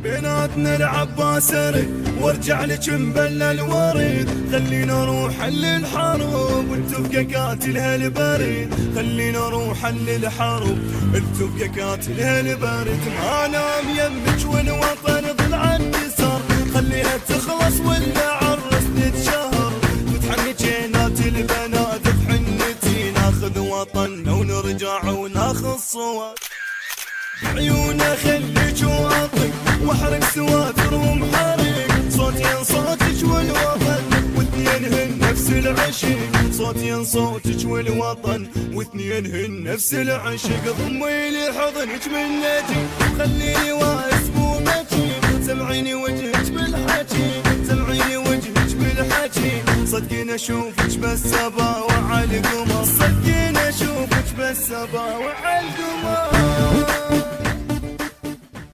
بيناتنا العباس ارد وارجع لك مبلى الوريد، خلينا نروح للحروب والتبقى قاتل هالبريد، خلينا نروح للحروب التبقى قاتل هالبريد. ما نام يمك والوطن ضلع النسر، خليها تخلص ولا عرس نتشهر، وتحنجينات البنات بحنتي ناخذ وطننا ونرجع وناخذ صور. عيونه خليك واطق واحرق سواتر ومحرق، صوتين صوتك والوطن واثنين هن نفس العشق، صوتين صوتك والوطن واثنين هن نفس العشق. ضمي لي حضنك من نجي خليني واقف مو بكي، سمعيني وجهك بالحكي سمعيني وجهك بالحكي، صدقيني اشوفك بس ابا وعلى القمر، صدقيني اشوفك بس ابا وعلى القمر.